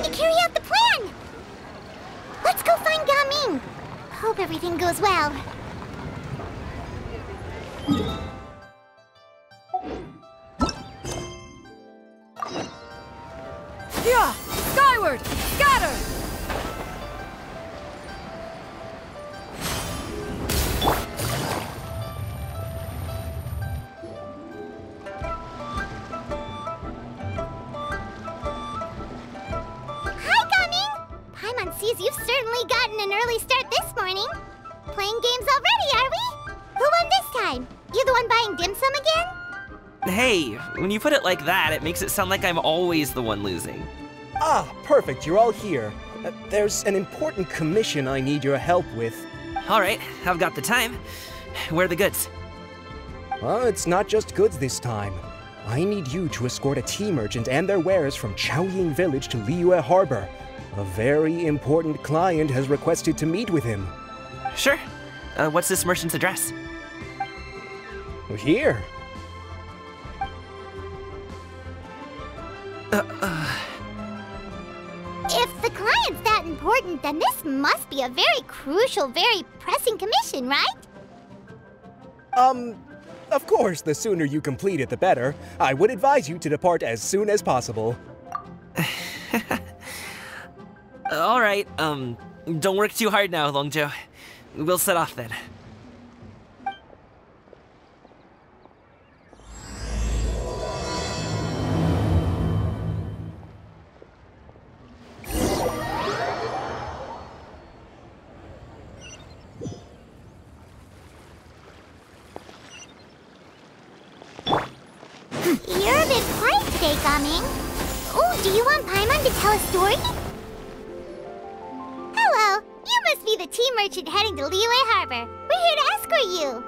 to carry out the plan! Let's go find Gaming. Hope everything goes well. Yeah! Skyward! Scatter! You've certainly gotten an early start this morning. Playing games already, are we? Who won this time? You the one buying dim sum again? Hey, when you put it like that, it makes it sound like I'm always the one losing. Ah, perfect, you're all here. There's an important commission I need your help with. All right, I've got the time. Where are the goods? Well, it's not just goods this time. I need you to escort a tea merchant and their wares from Chaoying Village to Liyue Harbor. A very important client has requested to meet with him. Sure. What's this merchant's address? Here. If the client's that important, then this must be a very crucial, very pressing commission, right? Of course, the sooner you complete it, the better. I would advise you to depart as soon as possible. All right, don't work too hard now, Longzhou. We'll set off then. You're a bit quiet today, Gaming. Oh, do you want Paimon to tell a story? Hello, you must be the tea merchant heading to Liyue Harbor. We're here to escort you.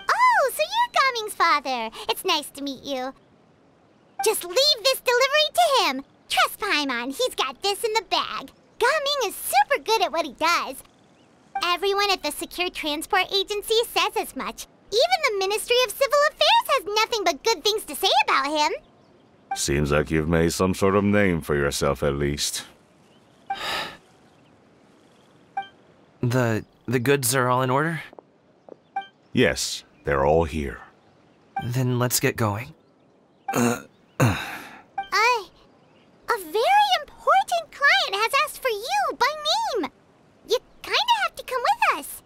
Oh, so you're Gaming's father. It's nice to meet you. Just leave this delivery to him. Trust Paimon, he's got this in the bag. Gaming is super good at what he does. Everyone at the Secure Transport Agency says as much. Even the Ministry of Civil Affairs has nothing but good things to say about him. Seems like you've made some sort of name for yourself, at least. The goods are all in order? Yes, they're all here. Then let's get going. A very important client has asked for you by name. You kinda have to come with us.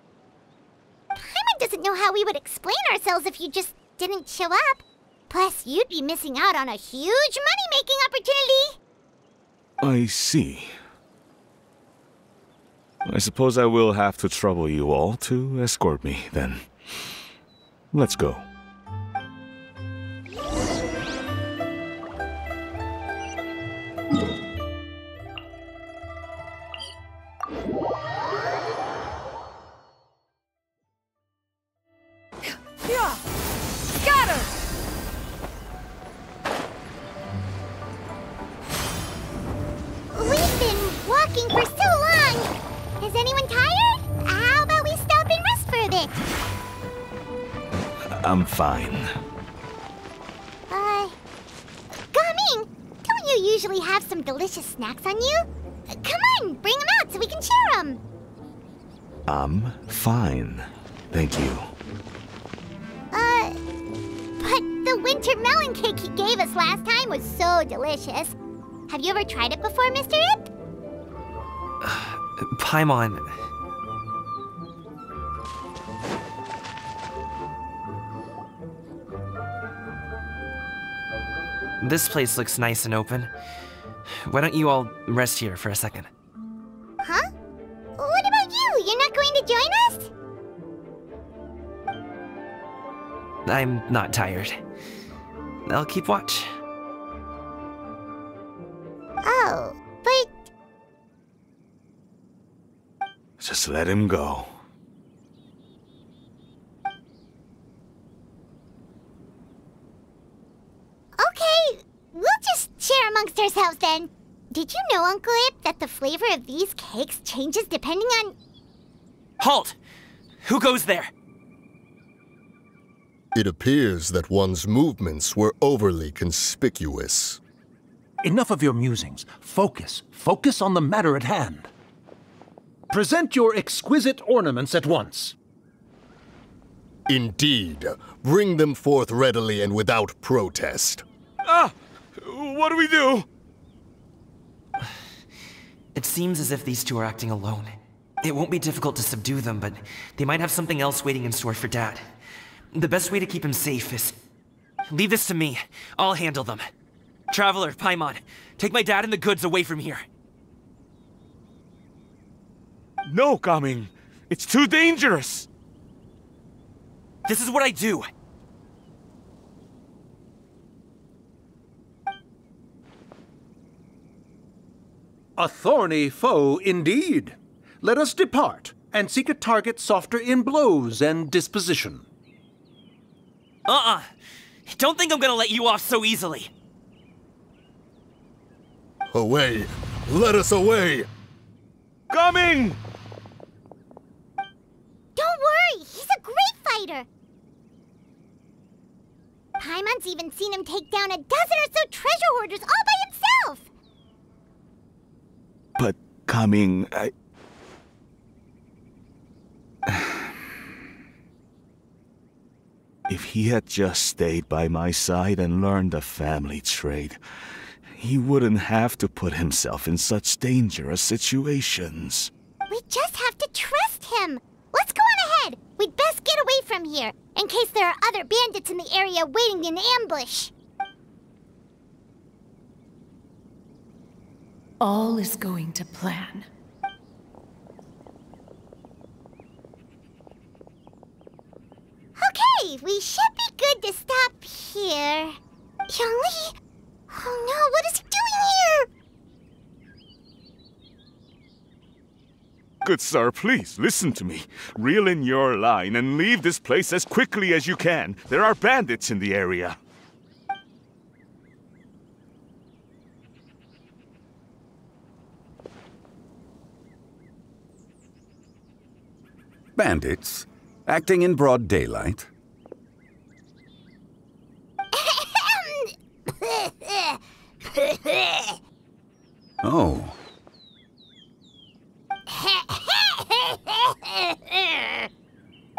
Paimon doesn't know how we would explain ourselves if you just didn't show up. Plus, you'd be missing out on a huge money-making opportunity. I see. I suppose I will have to trouble you all to escort me, then. Let's go. Yeah! Scatter! We've been walking for so long. Is anyone tired? How about we stop and rest for a bit? I'm fine. Gaming, don't you usually have some delicious snacks on you? Come on, bring them out so we can share them. I'm fine. Thank you. But the winter melon cake he gave us last time was so delicious. Have you ever tried it before, Mr. Ip? Paimon. This place looks nice and open. Why don't you all rest here for a second? Huh? What about you? You're not going to join us? I'm not tired. I'll keep watch. Oh, but... Just let him go. Okay, we'll just share amongst ourselves then. Did you know, Uncle Ip, that the flavor of these cakes changes depending on... Halt! Who goes there? It appears that one's movements were overly conspicuous. Enough of your musings. Focus. Focus on the matter at hand. Present your exquisite ornaments at once. Indeed. Bring them forth readily and without protest. Ah! What do we do? It seems as if these two are acting alone. It won't be difficult to subdue them, but they might have something else waiting in store for Dad. The best way to keep him safe is... leave this to me. I'll handle them. Traveler, Paimon, take my dad and the goods away from here. No, Gaming. It's too dangerous. This is what I do. A thorny foe indeed. Let us depart and seek a target softer in blows and disposition. Don't think I'm gonna let you off so easily. Away! Let us away! Coming! Don't worry, he's a great fighter. Paimon's even seen him take down a dozen or so treasure hoarders all by himself. But, Gaming, If he had just stayed by my side and learned the family trade, he wouldn't have to put himself in such dangerous situations. We just have to trust him. Let's go on ahead. We'd best get away from here, in case there are other bandits in the area waiting in ambush. All is going to plan. Okay, we should be good to stop here. Zhongli? Oh no, what is he doing here? Good sir, please, listen to me. Reel in your line and leave this place as quickly as you can. There are bandits in the area. Bandits? Acting in broad daylight? Oh.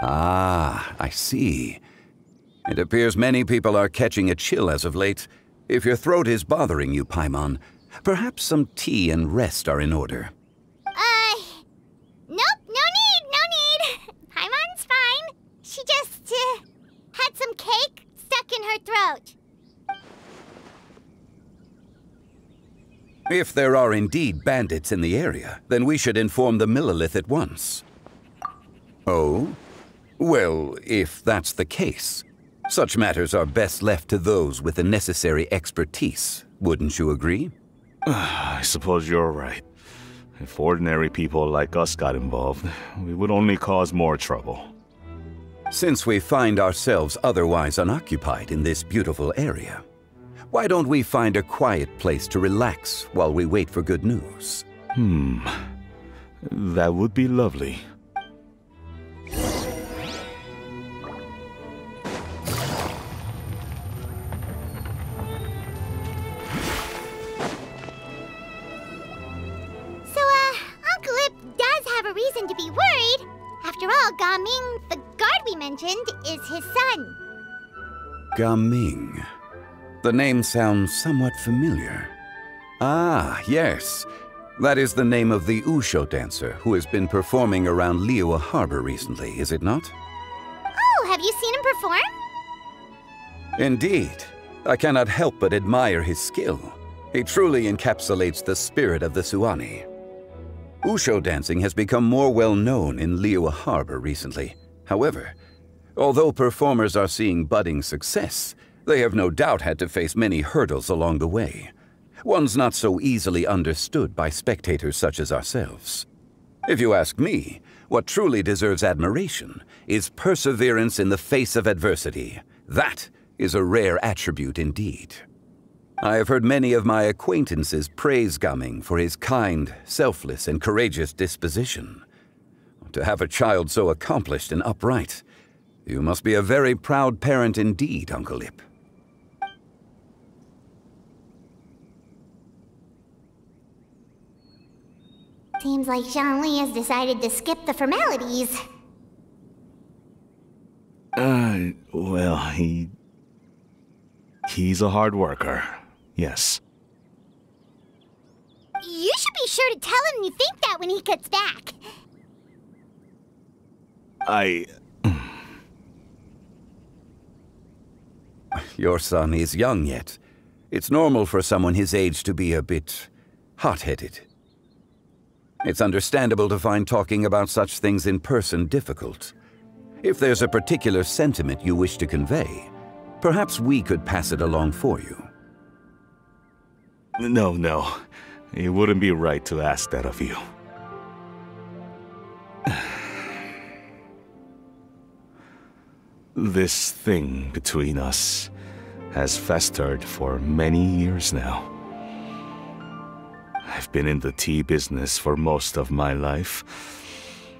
Ah, I see. It appears many people are catching a chill as of late. If your throat is bothering you, Paimon, perhaps some tea and rest are in order. Nope, no need. Paimon's fine. She just, had some cake stuck in her throat. If there are indeed bandits in the area, then we should inform the Millelith at once. Oh? Well, if that's the case, such matters are best left to those with the necessary expertise, wouldn't you agree? I suppose you're right. If ordinary people like us got involved, we would only cause more trouble. Since we find ourselves otherwise unoccupied in this beautiful area, why don't we find a quiet place to relax while we wait for good news? That would be lovely. Uncle Ip does have a reason to be worried. After all, Gaming, the guard we mentioned, is his son. Gaming. The name sounds somewhat familiar. Ah, yes. That is the name of the Wushou dancer who has been performing around Liyue Harbor recently, is it not? Oh, have you seen him perform? Indeed. I cannot help but admire his skill. He truly encapsulates the spirit of the Xianyun. Wushou dancing has become more well known in Liyue Harbor recently. However, although performers are seeing budding success, they have no doubt had to face many hurdles along the way. One's not so easily understood by spectators such as ourselves. If you ask me, what truly deserves admiration is perseverance in the face of adversity. That is a rare attribute indeed. I have heard many of my acquaintances praise Gaming for his kind, selfless, and courageous disposition. to have a child so accomplished and upright. You must be a very proud parent indeed, Uncle Yip. Seems like Zhongli has decided to skip the formalities. Well, he's a hard worker, yes. You should be sure to tell him you think that when he gets back. Your son is young yet. It's normal for someone his age to be a bit hot-headed. It's understandable to find talking about such things in person difficult. If there's a particular sentiment you wish to convey, perhaps we could pass it along for you. No. It wouldn't be right to ask that of you. This thing between us has festered for many years now. I've been in the tea business for most of my life,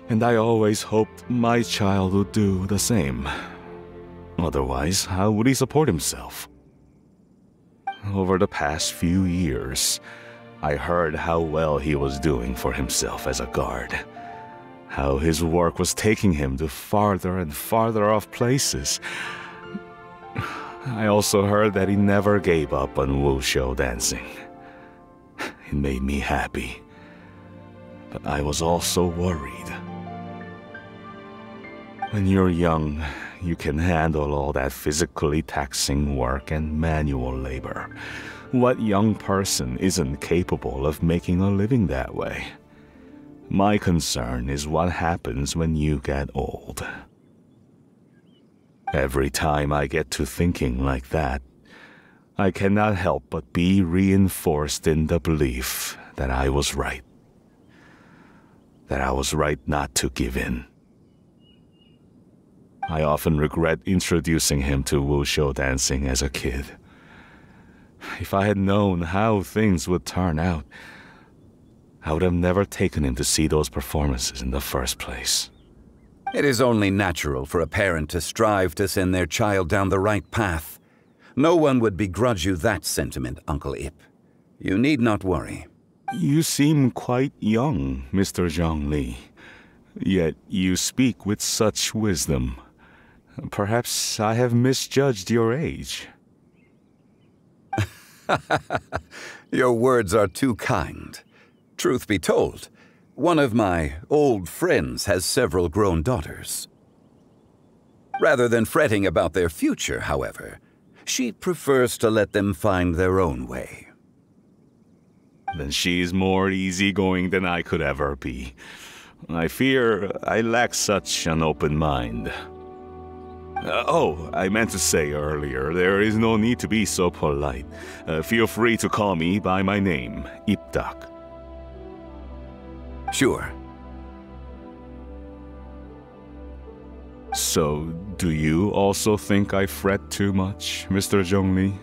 and I always hoped my child would do the same. Otherwise, how would he support himself? Over the past few years, I heard how well he was doing for himself as a guard. How his work was taking him to farther and farther off places. I also heard that he never gave up on wushou dancing. It made me happy, but I was also worried. When you're young, you can handle all that physically taxing work and manual labor. What young person isn't capable of making a living that way? My concern is what happens when you get old. Every time I get to thinking like that, I cannot help but be reinforced in the belief that I was right. That I was right not to give in. I often regret introducing him to wushou dancing as a kid. If I had known how things would turn out, I would have never taken him to see those performances in the first place. It is only natural for a parent to strive to send their child down the right path. No one would begrudge you that sentiment, Uncle Yip. You need not worry. You seem quite young, Mr. Zhongli. Yet you speak with such wisdom. Perhaps I have misjudged your age. Your words are too kind. Truth be told, one of my old friends has several grown daughters. Rather than fretting about their future, however, she prefers to let them find their own way. Then she's more easygoing than I could ever be. I fear I lack such an open mind. I meant to say earlier, there is no need to be so polite. Feel free to call me by my name, Yip Tak. Sure. So, do you also think I fret too much, Mr. Zhongli?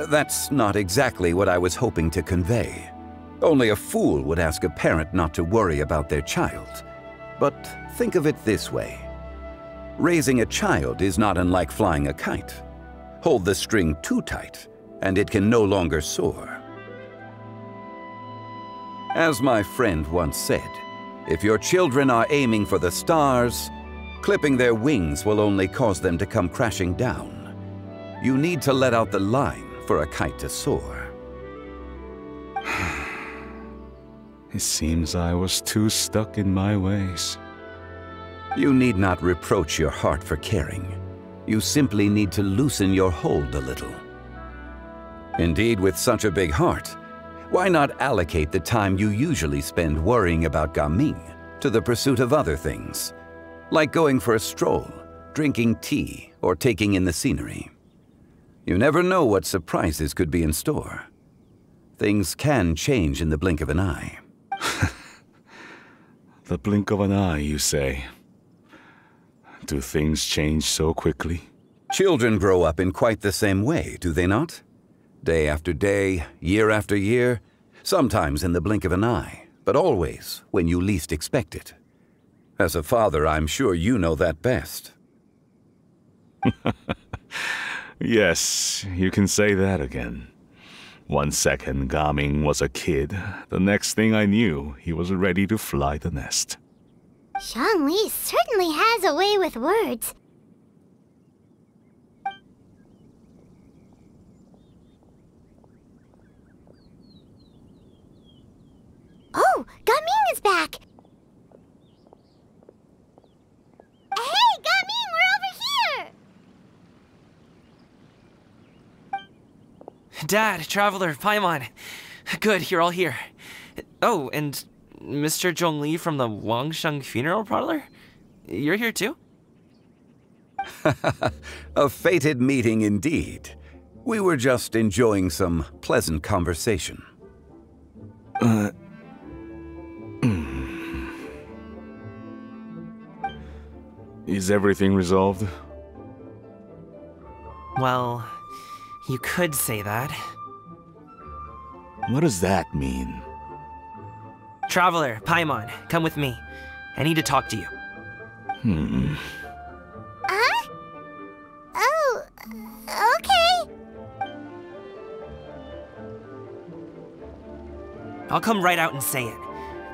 That's not exactly what I was hoping to convey. Only a fool would ask a parent not to worry about their child. But think of it this way. Raising a child is not unlike flying a kite. Hold the string too tight, and it can no longer soar. As my friend once said, if your children are aiming for the stars, clipping their wings will only cause them to come crashing down. You need to let out the line for a kite to soar. It seems I was too stuck in my ways. You need not reproach your heart for caring. You simply need to loosen your hold a little. Indeed, with such a big heart, why not allocate the time you usually spend worrying about Gaming to the pursuit of other things, like going for a stroll, drinking tea, or taking in the scenery? You never know what surprises could be in store. Things can change in the blink of an eye. The blink of an eye, you say? Do things change so quickly? Children grow up in quite the same way, do they not? Day after day, year after year, sometimes in the blink of an eye, but always when you least expect it. As a father, I'm sure you know that best. Yes, you can say that again. 1 second, Gaming was a kid. The next thing I knew, he was ready to fly the nest. Zhongli certainly has a way with words. Oh, Gaming is back! Hey, Gaming, we're over here! Dad, Traveler, Paimon. Good, you're all here. Oh, and Mr. Zhongli from the Wangsheng funeral parlor? You're here too? A fated meeting indeed. We were just enjoying some pleasant conversation. Is everything resolved? Well, you could say that. What does that mean? Traveler, Paimon, come with me. I need to talk to you. Huh? Oh, okay. I'll come right out and say it.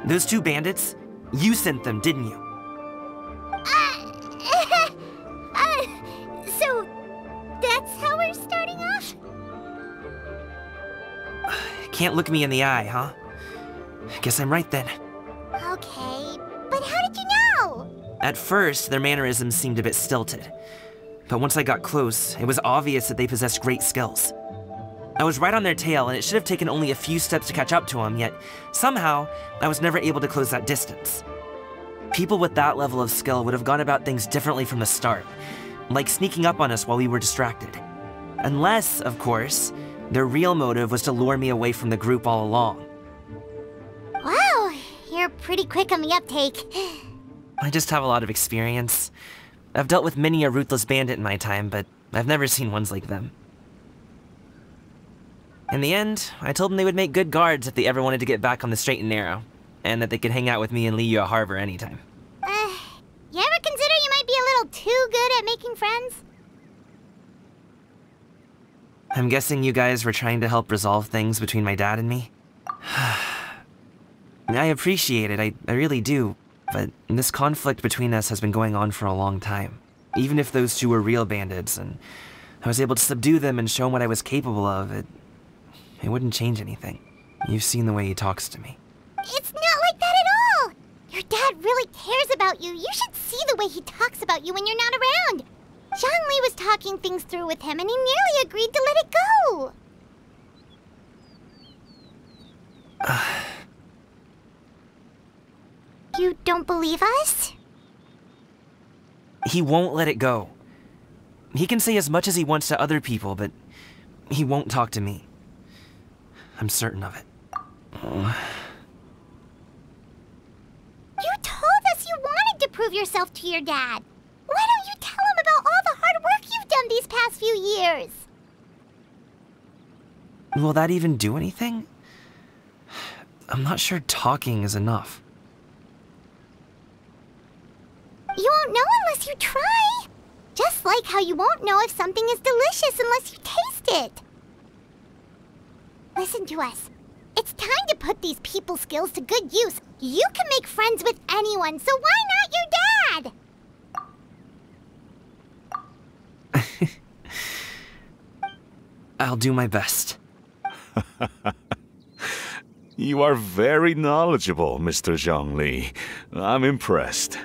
Those 2 bandits, you sent them, didn't you? So that's how we're starting off? Can't look me in the eye, huh? Guess I'm right then. Okay, but how did you know? At first, their mannerisms seemed a bit stilted. But once I got close, it was obvious that they possessed great skills. I was right on their tail, and it should have taken only a few steps to catch up to them, yet somehow, I was never able to close that distance. People with that level of skill would have gone about things differently from the start, like sneaking up on us while we were distracted. Unless, of course, their real motive was to lure me away from the group all along. Wow, you're pretty quick on the uptake. I just have a lot of experience. I've dealt with many a ruthless bandit in my time, but I've never seen ones like them. In the end, I told them they would make good guards if they ever wanted to get back on the straight and narrow, and that they could hang out with me in Liyue Harbor anytime. You ever consider you might be a little too good at making friends? I'm guessing you guys were trying to help resolve things between my dad and me? I appreciate it, I really do, but this conflict between us has been going on for a long time. Even if those 2 were real bandits, and I was able to subdue them and show them what I was capable of, it wouldn't change anything. You've seen the way he talks to me. It's not like that at all! Your dad really cares about you. You should see the way he talks about you when you're not around. Zhongli was talking things through with him, and he nearly agreed to let it go. You don't believe us? He won't let it go. He can say as much as he wants to other people, but he won't talk to me. I'm certain of it. You told us you wanted to prove yourself to your dad. Why don't you tell him about all the hard work you've done these past few years? Will that even do anything? I'm not sure talking is enough. You won't know unless you try. Just like how you won't know if something is delicious unless you taste it. Listen to us. It's time to put these people skills to good use. You can make friends with anyone, so why not your dad? I'll do my best. You are very knowledgeable, Mr. Zhongli. I'm impressed.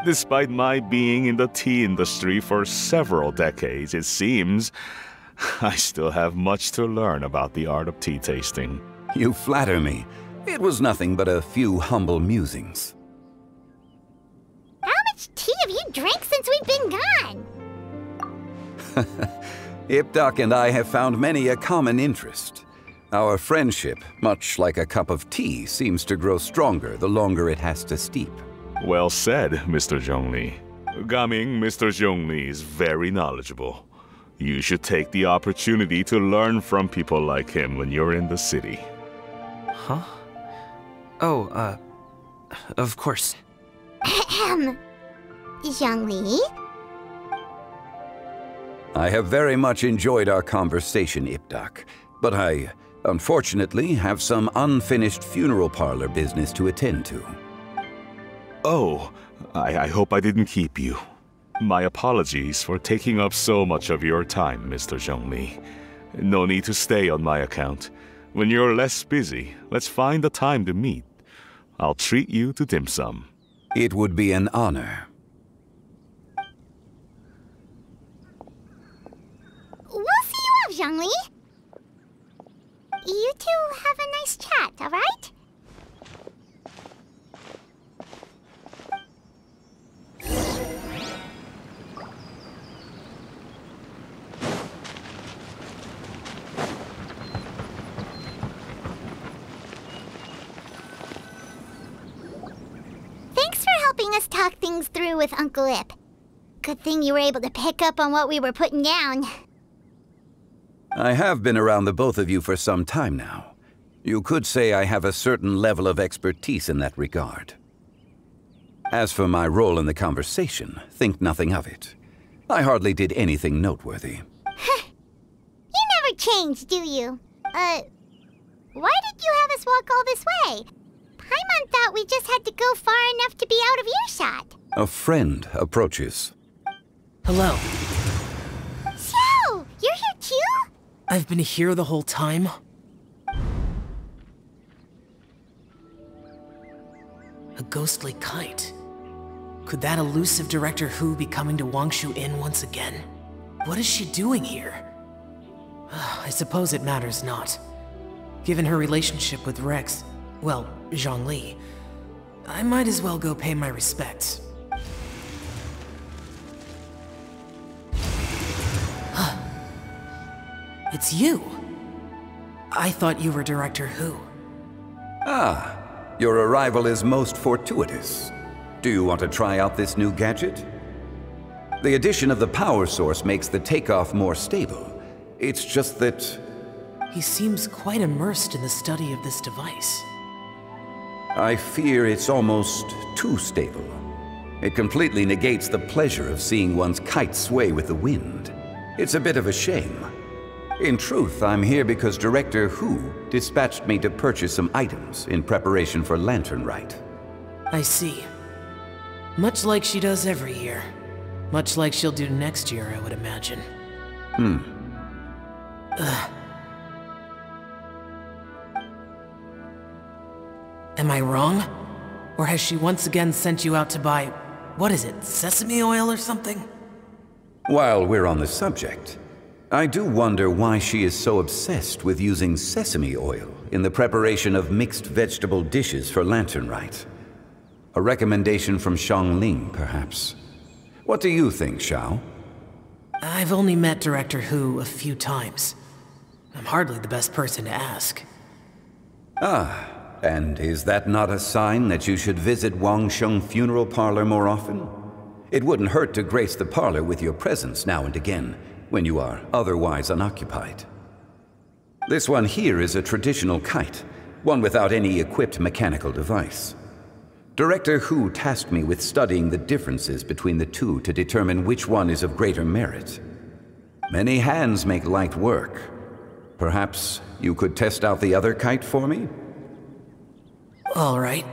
Despite my being in the tea industry for several decades, it seems I still have much to learn about the art of tea tasting. You flatter me. It was nothing but a few humble musings. How much tea have you drank since we've been gone? Yip Tak and I have found many a common interest. Our friendship, much like a cup of tea, seems to grow stronger the longer it has to steep. Well said, Mr. Zhongli. Gaming, Mr. Zhongli is very knowledgeable. You should take the opportunity to learn from people like him when you're in the city. Huh? Oh, of course. Zhongli? I have very much enjoyed our conversation, Yip Tak, but I, unfortunately, have some unfinished funeral parlor business to attend to. Oh, I hope I didn't keep you. My apologies for taking up so much of your time, Mr. Zhongli. No need to stay on my account. When you're less busy, let's find a time to meet. I'll treat you to dim sum. It would be an honor. We'll see you off, Zhongli. You two have a nice chat, all right? Thanks for helping us talk things through with Uncle Yip. Good thing you were able to pick up on what we were putting down. I have been around the both of you for some time now. You could say I have a certain level of expertise in that regard. As for my role in the conversation, think nothing of it. I hardly did anything noteworthy. You never change, do you? Why did you have us walk all this way? Paimon thought we just had to go far enough to be out of earshot. A friend approaches. Hello. Xiao, you're here too? I've been here the whole time. A ghostly kite. Could that elusive Director Hu be coming to Wushou Inn once again? What is she doing here? I suppose it matters not. Given her relationship with Rex, well, Zhongli, I might as well go pay my respects. It's you! I thought you were Director Hu. Ah, your arrival is most fortuitous. Do you want to try out this new gadget? The addition of the power source makes the takeoff more stable. It's just that... He seems quite immersed in the study of this device. I fear it's almost too stable. It completely negates the pleasure of seeing one's kite sway with the wind. It's a bit of a shame. In truth, I'm here because Director Hu dispatched me to purchase some items in preparation for Lantern Rite. I see. Much like she does every year. Much like she'll do next year, I would imagine. Am I wrong? Or has she once again sent you out to buy, what is it, sesame oil or something? While we're on the subject, I do wonder why she is so obsessed with using sesame oil in the preparation of mixed vegetable dishes for Lantern Rite. A recommendation from Xiangling, perhaps. What do you think, Xiao? I've only met Director Hu a few times. I'm hardly the best person to ask. Ah, and is that not a sign that you should visit Wangsheng Funeral Parlor more often? It wouldn't hurt to grace the parlor with your presence now and again, when you are otherwise unoccupied. This one here is a traditional kite, one without any equipped mechanical device. Director Hu tasked me with studying the differences between the two to determine which one is of greater merit. Many hands make light work. Perhaps you could test out the other kite for me? All right.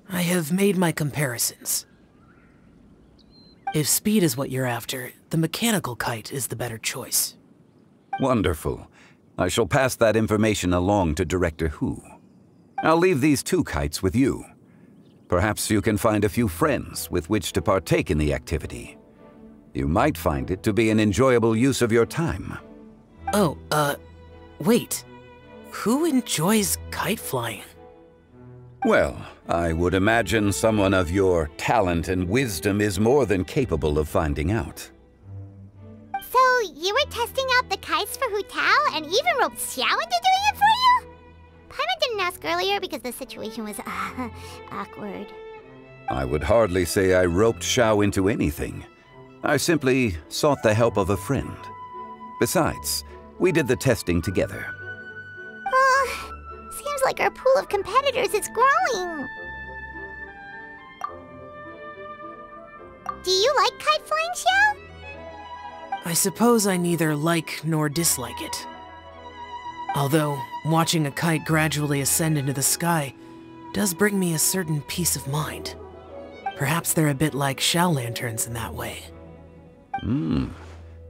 I have made my comparisons. If speed is what you're after, the mechanical kite is the better choice. Wonderful. I shall pass that information along to Director Hu. I'll leave these two kites with you. Perhaps you can find a few friends with which to partake in the activity. You might find it to be an enjoyable use of your time. Oh, wait. Who enjoys kite-flying? Well, I would imagine someone of your talent and wisdom is more than capable of finding out. So, you were testing out the kites for Hu Tao and even roped Xiao into doing it for you? Paimon didn't ask earlier because the situation was, awkward. I would hardly say I roped Xiao into anything. I simply sought the help of a friend. Besides, we did the testing together. like our pool of competitors is growing. Do you like kite-flying, Xiao? I suppose I neither like nor dislike it. Although, watching a kite gradually ascend into the sky does bring me a certain peace of mind. Perhaps they're a bit like Xiao lanterns in that way.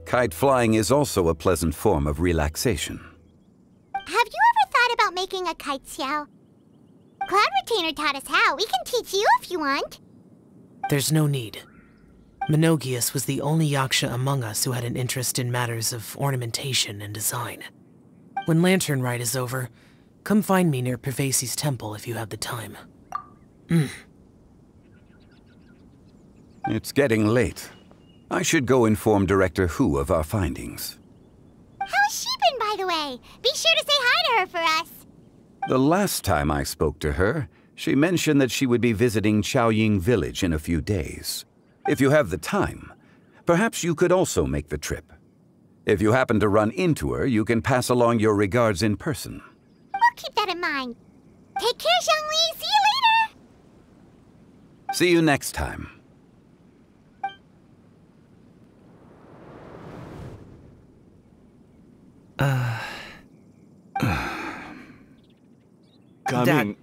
Kite flying is also a pleasant form of relaxation. Have you ever thought about making a kite, Xiao? Cloud Retainer taught us how. We can teach you if you want. There's no need. Menogias was the only Yaksha among us who had an interest in matters of ornamentation and design. When Lantern Rite is over, come find me near Pervasi's temple if you have the time. It's getting late. I should go inform Director Hu of our findings. How's she been, by the way? Be sure to say hi to her for us. The last time I spoke to her, she mentioned that she would be visiting Xiaoying village in a few days. If you have the time, perhaps you could also make the trip. If you happen to run into her, you can pass along your regards in person. We'll keep that in mind. Take care, Zhongli. See you later. See you next time. Coming.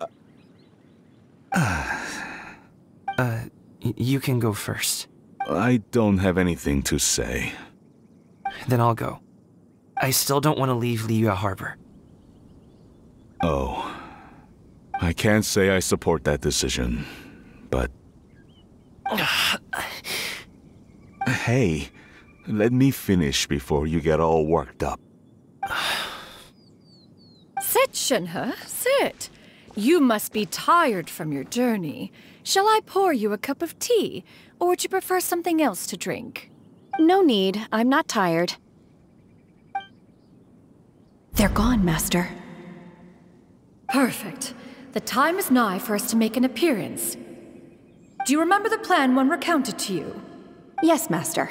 You can go first. I don't have anything to say. Then I'll go. I still don't want to leave Liyue Harbor. Oh. I can't say I support that decision, but... Hey, let me finish before you get all worked up. Sit, Shenhe, sit. You must be tired from your journey. Shall I pour you a cup of tea, or would you prefer something else to drink? No need. I'm not tired. They're gone, Master. Perfect. The time is nigh for us to make an appearance. Do you remember the plan one recounted to you? Yes, Master.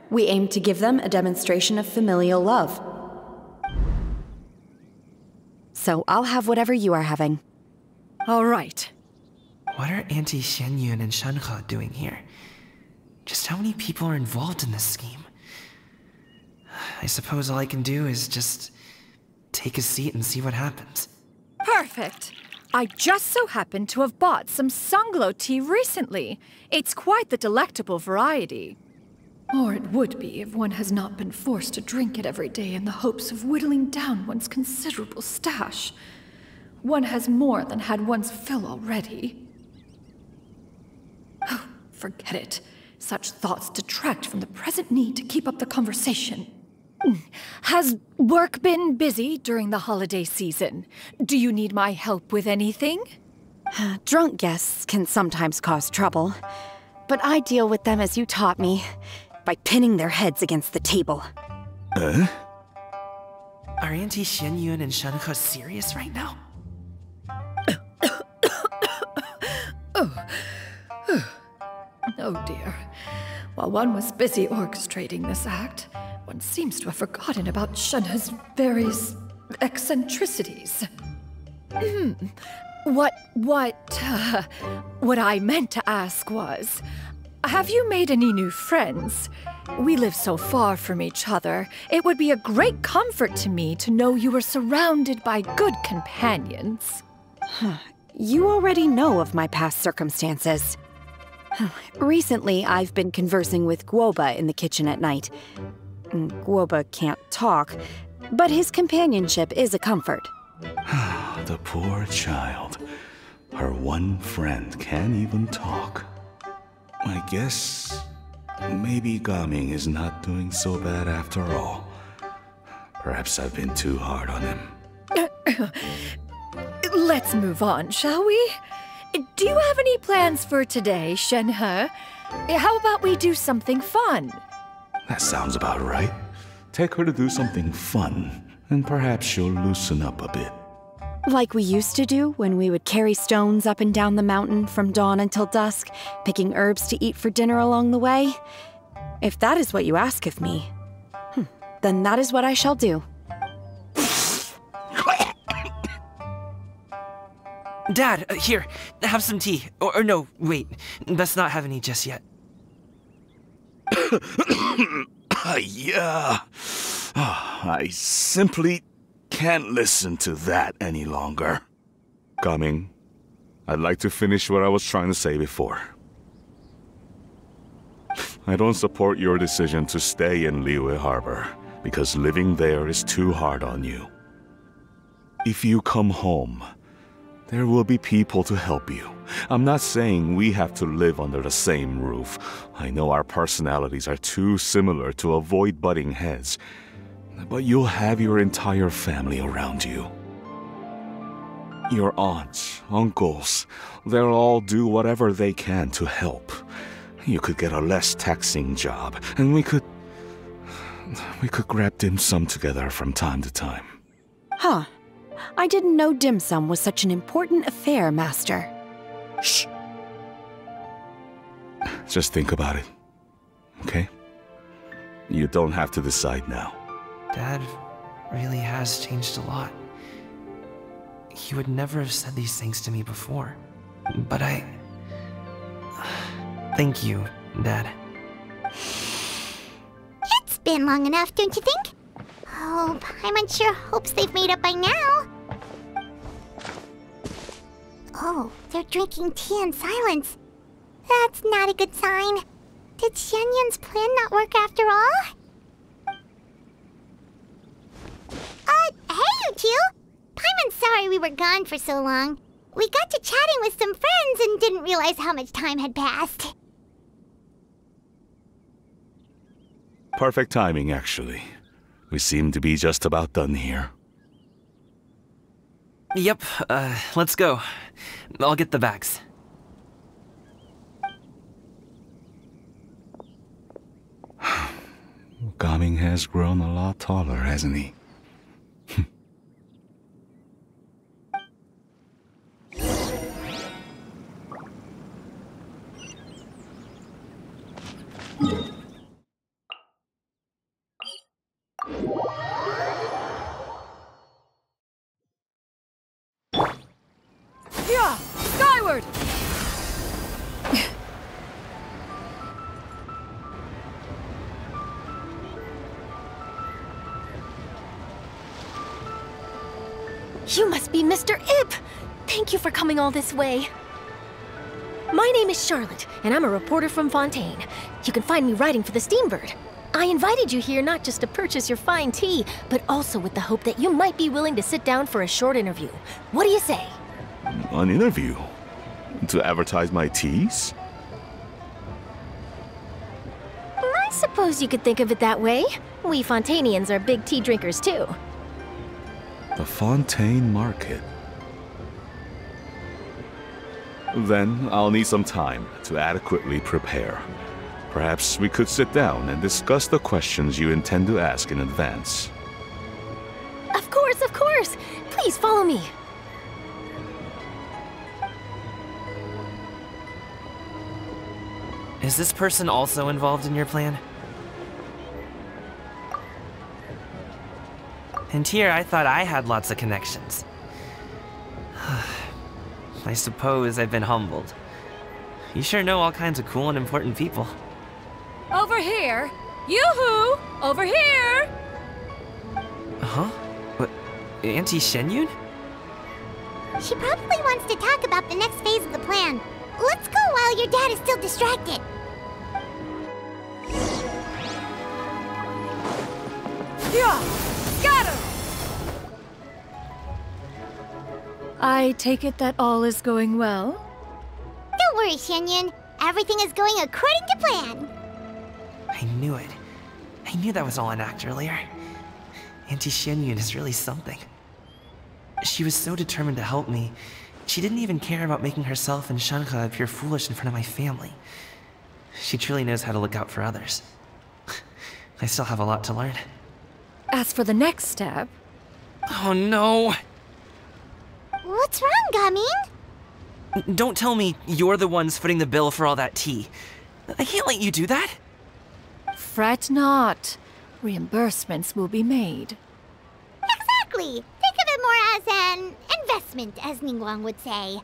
We aim to give them a demonstration of familial love. So I'll have whatever you are having. All right. What are Auntie Xianyun and Shenhe doing here? Just how many people are involved in this scheme? I suppose all I can do is just take a seat and see what happens. Perfect. I just so happen to have bought some Sunglow tea recently. It's quite the delectable variety. Or it would be if one has not been forced to drink it every day in the hopes of whittling down one's considerable stash. One has more than had one's fill already. Oh, forget it. Such thoughts detract from the present need to keep up the conversation. Has work been busy during the holiday season? Do you need my help with anything? Drunk guests can sometimes cause trouble, but I deal with them as you taught me, by pinning their heads against the table. Are Auntie Xianyun and Shenhe serious right now? Oh dear. While one was busy orchestrating this act, one seems to have forgotten about Shenhe's various eccentricities. What I meant to ask was, have you made any new friends? We live so far from each other. It would be a great comfort to me to know you were surrounded by good companions. You already know of my past circumstances. Recently, I've been conversing with Guoba in the kitchen at night. Guoba can't talk, but his companionship is a comfort. The poor child. Her one friend can't even talk. I guess maybe Gaming is not doing so bad after all. Perhaps I've been too hard on him. Let's move on, shall we? Do you have any plans for today, Shenhe? How about we do something fun? That sounds about right. Take her to do something fun, and perhaps she'll loosen up a bit. Like we used to do when we would carry stones up and down the mountain from dawn until dusk, picking herbs to eat for dinner along the way? If that is what you ask of me, then that is what I shall do. Dad, here, have some tea. Or no, wait, best not have any just yet. Yeah. I simply can't listen to that any longer. Coming. I'd like to finish what I was trying to say before. I don't support your decision to stay in Liyue Harbor, because living there is too hard on you. If you come home, there will be people to help you. I'm not saying we have to live under the same roof. I know our personalities are too similar to avoid butting heads, but you'll have your entire family around you. Your aunts, uncles, they'll all do whatever they can to help. You could get a less taxing job, and we could grab dim sum together from time to time. Huh. I didn't know dim sum was such an important affair, Master. Shh. Just think about it, okay? You don't have to decide now. Dad really has changed a lot. He would never have said these things to me before. But thank you, Dad. It's been long enough, don't you think? Oh, Paimon sure hopes they've made up by now. Oh, they're drinking tea in silence. That's not a good sign. Did Xianyun's plan not work after all? Hey you two! Paimon's sorry we were gone for so long. We got to chatting with some friends and didn't realize how much time had passed. Perfect timing, actually. We seem to be just about done here. Yep, let's go. I'll get the bags. Gaming has grown a lot taller, hasn't he? Yeah! Skyward! You must be Mr. Yip! Thank you for coming all this way. My name is Charlotte, and I'm a reporter from Fontaine. You can find me writing for the Steambird. I invited you here not just to purchase your fine tea, but also with the hope that you might be willing to sit down for a short interview. What do you say? An interview? To advertise my teas? I suppose you could think of it that way. We Fontainians are big tea drinkers too. The Fontaine Market. Then I'll need some time to adequately prepare. Perhaps we could sit down and discuss the questions you intend to ask in advance. Of course, of course! Please follow me. Is this person also involved in your plan? And here I thought I had lots of connections. I suppose I've been humbled. You sure know all kinds of cool and important people. Over here! Yoo-hoo! Over here! Huh? What? Auntie Xianyun? She probably wants to talk about the next phase of the plan. Let's go while your dad is still distracted. Yeah! Scatter! I take it that all is going well? Don't worry, Xianyun. Everything is going according to plan. I knew it. I knew that was all an act earlier. Auntie Xianyun is really something. She was so determined to help me. She didn't even care about making herself and Shenhe appear foolish in front of my family. She truly knows how to look out for others. I still have a lot to learn. As for the next step... Oh no! What's wrong, Gaming? Don't tell me you're the ones footing the bill for all that tea. I can't let you do that. Fret not. Reimbursements will be made. Exactly. Think of it more as an investment, as Ningguang would say.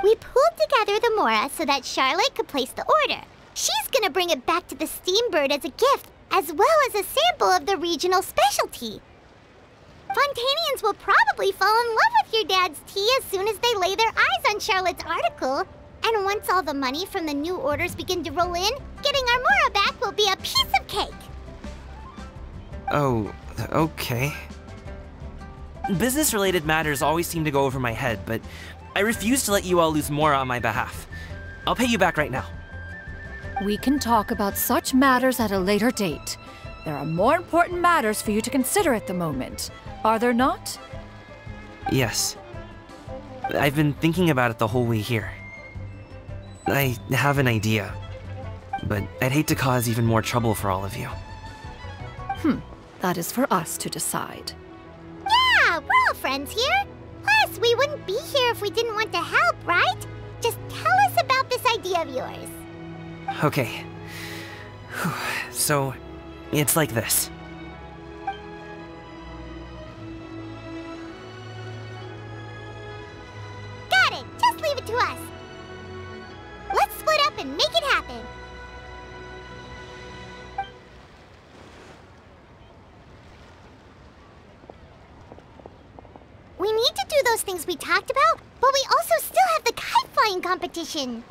We pooled together the Mora so that Charlotte could place the order. She's gonna bring it back to the Steambird as a gift, as well as a sample of the regional specialty. Fontanians will probably fall in love with your dad's tea as soon as they lay their eyes on Charlotte's article. And once all the money from the new orders begin to roll in, getting our Mora back will be a piece of cake. Oh, okay. Business-related matters always seem to go over my head, but I refuse to let you all lose Mora on my behalf. I'll pay you back right now. We can talk about such matters at a later date. There are more important matters for you to consider at the moment, are there not? Yes. I've been thinking about it the whole way here. I have an idea, but I'd hate to cause even more trouble for all of you. That is for us to decide. Yeah, we're all friends here. Plus, we wouldn't be here if we didn't want to help, right? Just tell us about this idea of yours. Okay. So, it's like this. Got it! Just leave it to us. Let's split up and make it happen. We need to do those things we talked about, but we also still have the kite-flying competition.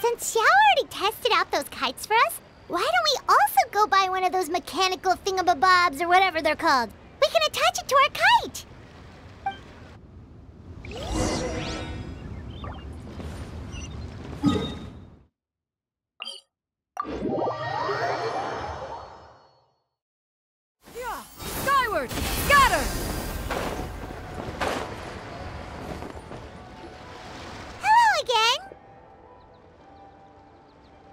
Since Xiao already tested out those kites for us, why don't we also go buy one of those mechanical thingamabobs or whatever they're called? We can attach it to our kite! Yeah! Skyward! Scatter! Hello again!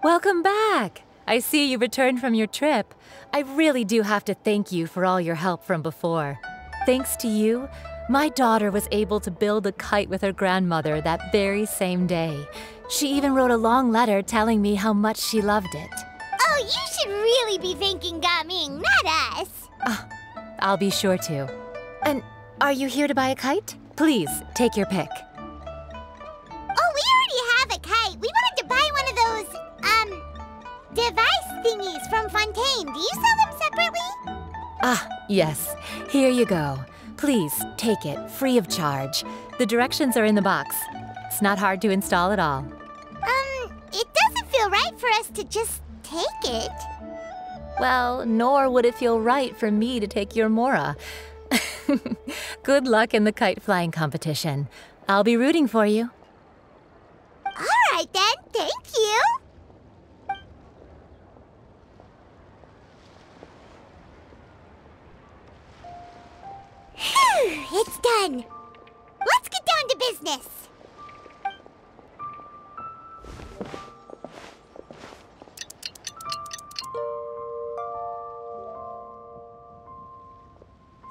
Welcome back! I see you returned from your trip. I really do have to thank you for all your help from before. Thanks to you, my daughter was able to build a kite with her grandmother that very same day. She even wrote a long letter telling me how much she loved it. Oh, you should really be thanking Gaming, not us! I'll be sure to. And are you here to buy a kite? Please, take your pick. Oh, we already have a kite. We wanted to buy one of those, device thingies from Fontaine. Do you sell them separately? Yes. Here you go. Please, take it, free of charge. The directions are in the box. It's not hard to install at all. It doesn't feel right for us to just take it. Well, nor would it feel right for me to take your Mora. Good luck in the kite-flying competition. I'll be rooting for you. All right then, thank you. Phew, it's done. Let's get down to business.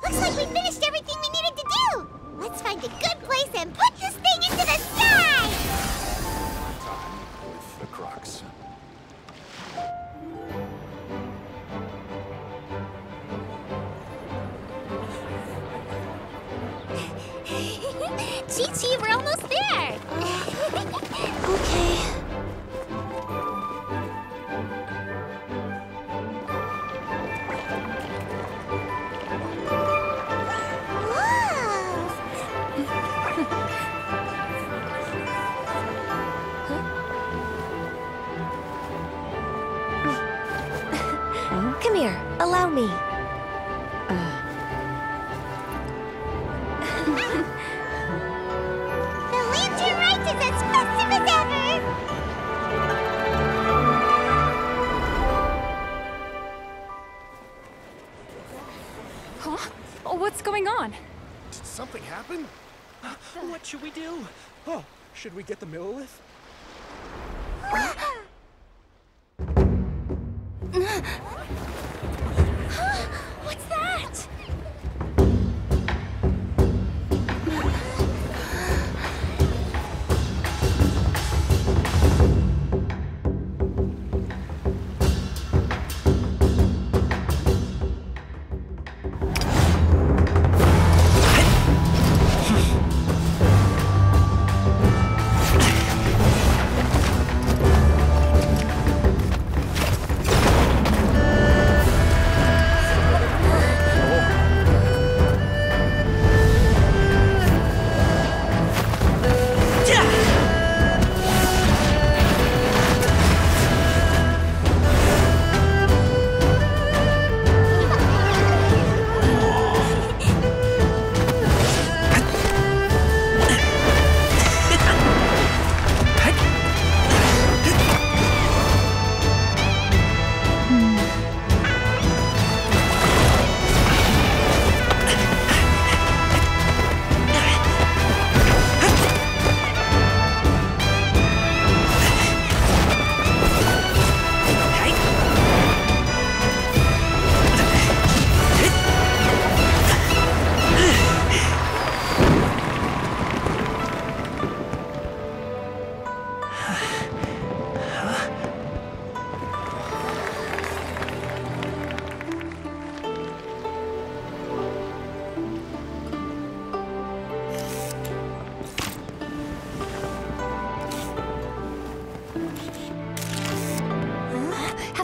Looks like we finished everything we needed to do. Let's find a good place and put this thing into the sky! Time with the Crocs. Chi-Chi, we're almost there! Okay. Come here, allow me. The lantern Rite is as festive as ever! Huh? Oh, what's going on? Did something happen? What should we do? Oh, should we get the Millilith? What's that?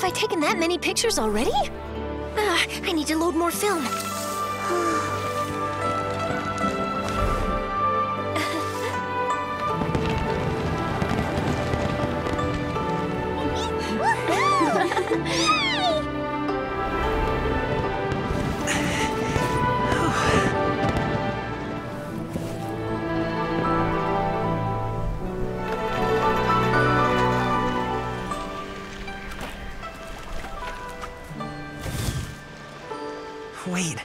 Have I taken that many pictures already? I need to load more film. Wait,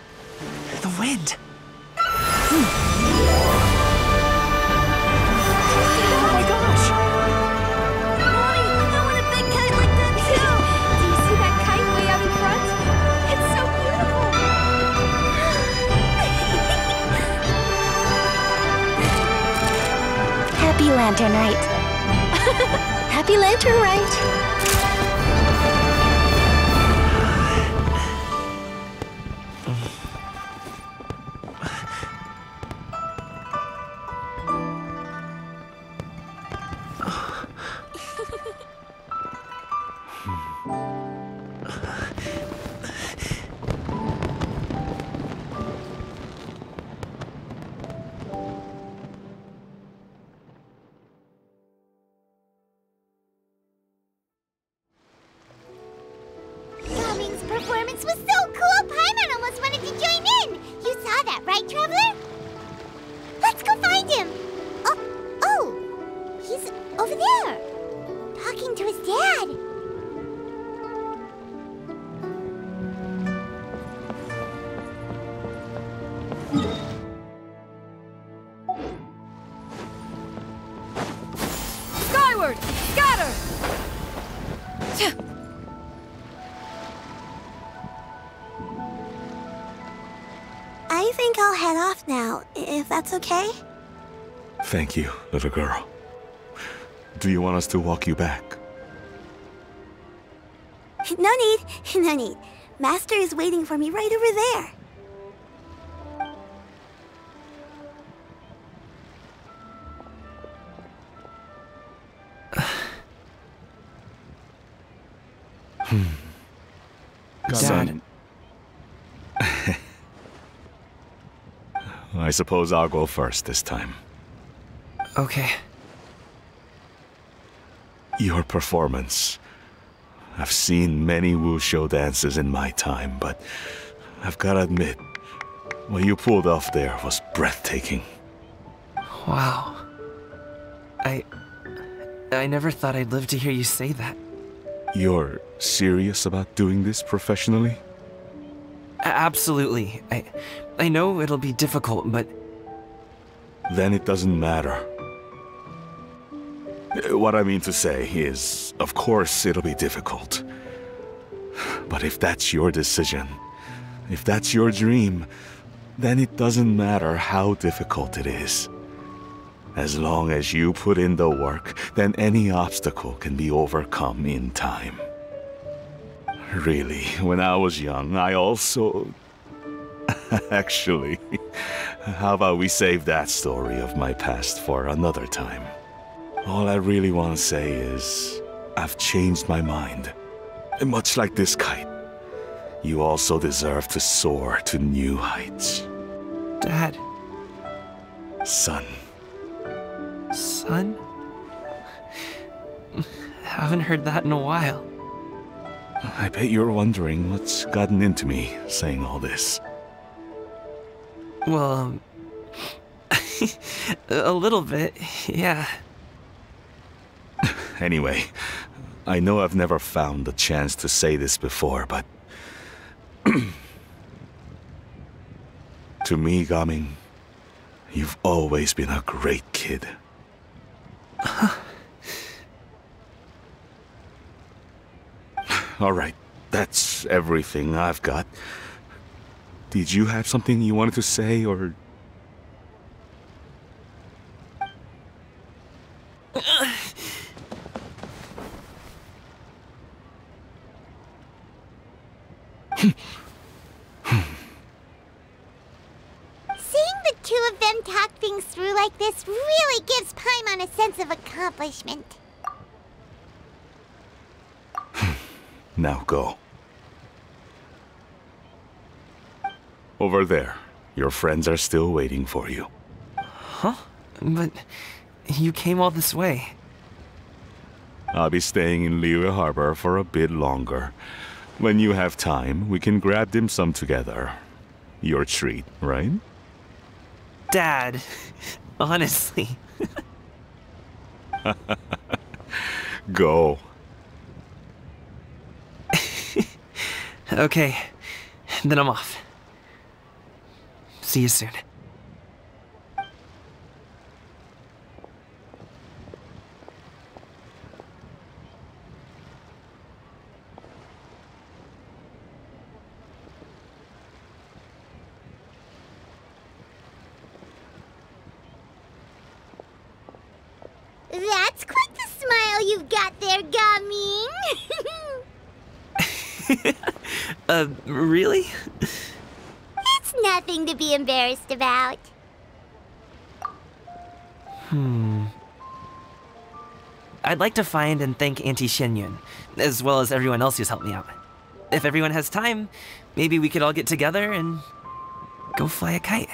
the wind. Oh my gosh! Mommy, I want a big kite like that too! Do you see that kite way out in front? It's so beautiful! Happy Lantern Rite. Happy Lantern Rite. Gaming's performance was so cool, Paimon almost wanted to join in! You saw that, right, Traveler? Let's go find him! Oh, he's over there, talking to his dad. Skyward! Scatter! I think I'll head off now, if that's okay. Thank you, little girl. Do you want us to walk you back? No need, no need. Master is waiting for me right over there. Son. I suppose I'll go first this time. Okay. Your performance. I've seen many Wushou dances in my time, but I've gotta admit, what you pulled off there was breathtaking. Wow. I never thought I'd live to hear you say that. You're serious about doing this professionally? Absolutely. I know it'll be difficult, but... Then it doesn't matter. What I mean to say is, of course it'll be difficult. But if that's your decision, if that's your dream, then it doesn't matter how difficult it is. As long as you put in the work, then any obstacle can be overcome in time. Really, when I was young, I also... Actually, how about we save that story of my past for another time? All I really want to say is, I've changed my mind. Much like this kite, you also deserve to soar to new heights. Dad. Son. Son? Haven't heard that in a while. I bet you're wondering what's gotten into me saying all this. Well, a little bit, yeah. Anyway, I know I've never found the chance to say this before, but... to me, Gaming, you've always been a great kid. Alright, that's everything I've got. Did you have something you wanted to say, or... Seeing the two of them talk things through like this really gives Paimon a sense of accomplishment. Now go. Over there. Your friends are still waiting for you. Huh? But you came all this way. I'll be staying in Liyue Harbor for a bit longer. When you have time, we can grab dim sum together. Your treat, right? Dad, honestly. Go. Okay, then I'm off. See you soon. That's quite the smile you've got there, Gaming. Really? It's nothing to be embarrassed about. I'd like to find and thank Auntie Xianyun, as well as everyone else who's helped me out. If everyone has time, maybe we could all get together and go fly a kite.